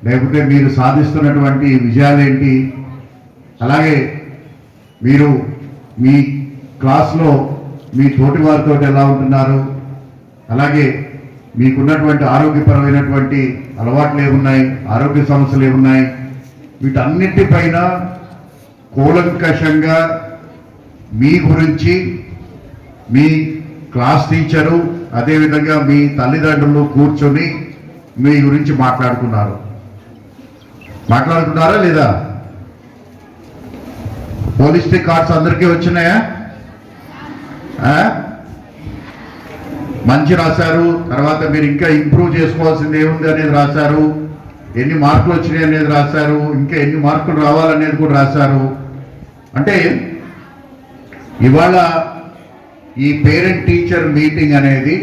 లేకపోతే మీరు సాధిస్తున్నటువంటి విజయాలేంటి, అలాగే మీరు మీ క్లాస్లో మీ తోటి వారితో ఎలా ఉంటున్నారు, అలాగే మీకున్నటువంటి ఆరోగ్యపరమైనటువంటి అలవాట్లు ఏమున్నాయి, ఆరోగ్య సమస్యలు ఏమున్నాయి, వీటన్నిటిపైన కూలంకషంగా మీ గురించి మీ క్లాస్ టీచరు అదేవిధంగా మీ తల్లిదండ్రులు కూర్చొని మీ గురించి మాట్లాడుకున్నారా లేదా? పోలిస్టిక్ కార్డ్స్ అందరికీ వచ్చినాయా? మంచి రాశారు, తర్వాత మీరు ఇంకా ఇంప్రూవ్ చేసుకోవాల్సింది ఏముంది అనేది రాశారు, ఎన్ని మార్కులు వచ్చినాయి అనేది రాశారు, ఇంకా ఎన్ని మార్కులు రావాలనేది కూడా రాశారు. అంటే ఇవాళ ఈ పేరెంట్ టీచర్ మీటింగ్ అనేది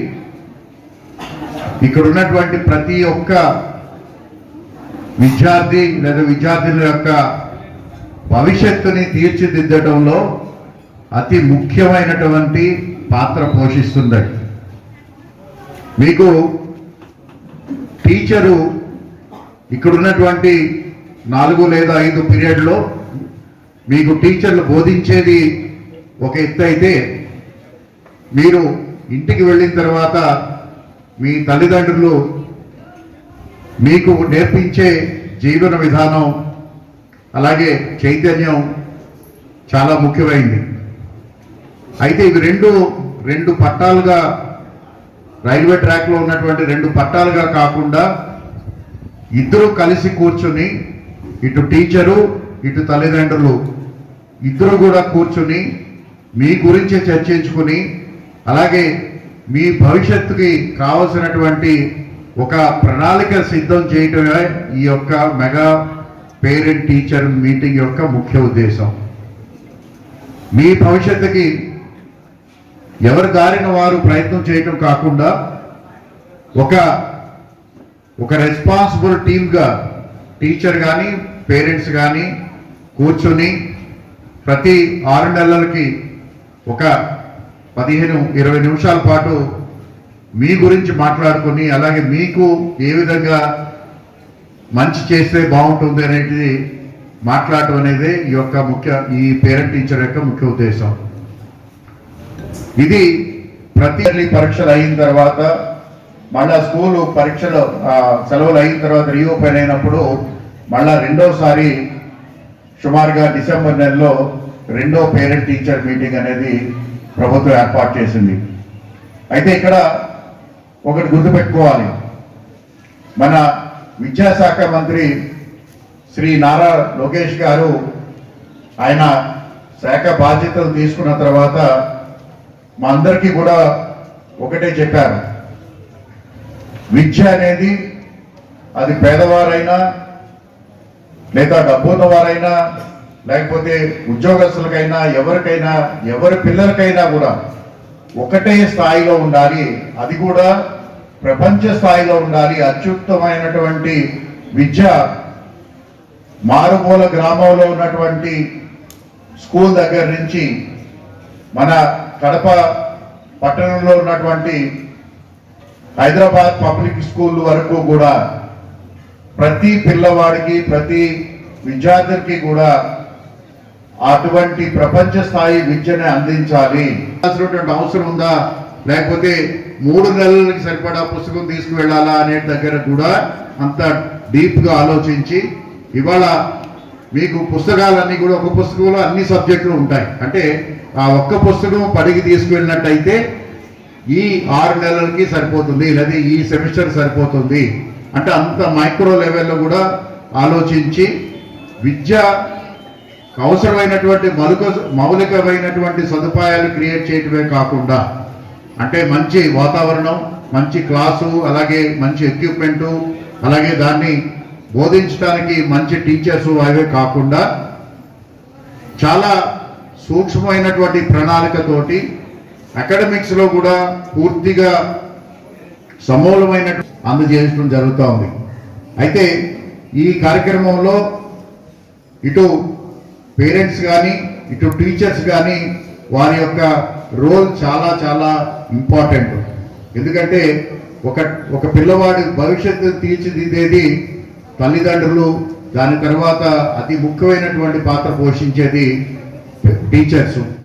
ఇక్కడ ఉన్నటువంటి ప్రతి ఒక్క విద్యార్థి లేదా విద్యార్థుల యొక్క భవిష్యత్తుని తీర్చిదిద్దడంలో అతి ముఖ్యమైనటువంటి పాత్ర పోషిస్తుంది. మీకు టీచరు ఇక్కడ ఉన్నటువంటి 4 లేదా 5 పీరియడ్లో మీకు టీచర్లు బోధించేది ఒక ఎత్తు అయితే, మీరు ఇంటికి వెళ్ళిన తర్వాత మీ తల్లిదండ్రులు మీకు నేర్పించే జీవన విధానం అలాగే చైతన్యం చాలా ముఖ్యమైంది. అయితే ఇవి రెండు పట్టాలుగా, రైల్వే ట్రాక్లో ఉన్నటువంటి 2 పట్టాలుగా కాకుండా ఇద్దరు కలిసి కూర్చుని, ఇటు టీచరు ఇటు తల్లిదండ్రులు ఇద్దరు కూడా కూర్చుని మీ గురించి చర్చించుకుని, అలాగే మీ భవిష్యత్తుకి కావలసినటువంటి ఒక ప్రణాళిక సిద్ధం చేయటమే ఈ యొక్క మెగా పేరెంట్ టీచర్ మీటింగ్ యొక్క ముఖ్య ఉద్దేశం. మీ భవిష్యత్తుకి ఎవరి దారిన వారు ప్రయత్నం చేయటం కాకుండా ఒక రెస్పాన్సిబుల్ టీమ్గా టీచర్ కానీ పేరెంట్స్ కానీ కూర్చొని ప్రతి 6 నెలలకి ఒక 15-20 నిమిషాల పాటు మీ గురించి మాట్లాడుకొని, అలాగే మీకు ఏ విధంగా మంచి చేస్తే బాగుంటుంది అనేది మాట్లాడటం అనేది ఈ పేరెంట్ టీచర్ యొక్క ముఖ్య ఉద్దేశం. ఇది ప్రతి పరీక్షలు అయిన తర్వాత, మళ్ళా స్కూలు పరీక్షలు సెలవులు అయిన తర్వాత రీఓపెన్ అయినప్పుడు మళ్ళా రెండోసారి సుమారుగా డిసెంబర్ నెలలో 2వ పేరెంట్ టీచర్ మీటింగ్ అనేది ప్రభుత్వం ఏర్పాటు చేసింది. అయితే ఇక్కడ ఒకటి గుర్తుపెట్టుకోవాలి, మన విద్యాశాఖ మంత్రి శ్రీ నారా లోకేష్ గారు ఆయన శాఖ బాధ్యతలు తీసుకున్న తర్వాత మా అందరికీ కూడా ఒకటే చెప్పారు, విద్య అనేది అది పేదవారైనా లేదా డబ్బున్న వారైనా లేకపోతే ఉద్యోగస్తులకైనా ఎవరికైనా ఎవరి పిల్లలకైనా కూడా ఒకటే స్థాయిలో ఉండాలి, అది కూడా ప్రపంచ స్థాయిలో ఉండాలి. అత్యుత్తమైనటువంటి విద్య మారుమూల గ్రామంలో ఉన్నటువంటి స్కూల్ దగ్గర నుంచి మన కడప పట్టణంలో ఉన్నటువంటి హైదరాబాద్ పబ్లిక్ స్కూల్ వరకు కూడా ప్రతి పిల్లవాడికి ప్రతి విద్యార్థికి కూడా అటువంటి ప్రపంచ స్థాయి విద్యను అందించాలి. అవసరం ఉందా, లేకపోతే 3 నెలలకి సరిపడా పుస్తకం తీసుకువెళ్ళాలా అనే దగ్గర కూడా అంత డీప్గా ఆలోచించి, ఇవాళ మీకు పుస్తకాలన్నీ కూడా ఒక పుస్తకంలో అన్ని సబ్జెక్టులు ఉంటాయి. అంటే ఆ ఒక్క పుస్తకం పడికి తీసుకువెళ్ళినట్టయితే ఈ 6 నెలలకి సరిపోతుంది, లేదా ఈ సెమిస్టర్ సరిపోతుంది. అంటే అంత మైక్రో లెవెల్లో కూడా ఆలోచించి విద్య అవసరమైనటువంటి మౌలికమైనటువంటి సదుపాయాలు క్రియేట్ చేయటమే కాకుండా, అంటే మంచి వాతావరణం, మంచి క్లాసు, అలాగే మంచి ఎక్విప్మెంటు, అలాగే దాన్ని బోధించడానికి మంచి టీచర్స్ అవే కాకుండా చాలా సూక్ష్మమైనటువంటి ప్రణాళికతోటి అకాడమిక్స్లో కూడా పూర్తిగా సమూలమైన అందజేయడం జరుగుతూ ఉంది. అయితే ఈ కార్యక్రమంలో ఇటు పేరెంట్స్ కానీ ఇటు టీచర్స్ కానీ వారి యొక్క రోల్ చాలా చాలా ఇంపార్టెంట్. ఎందుకంటే ఒక పిల్లవాడి భవిష్యత్తు తీర్చిదిద్దేది తల్లిదండ్రులు, దాని తర్వాత అతి ముఖ్యమైనటువంటి పాత్ర పోషించేది టీచర్స్.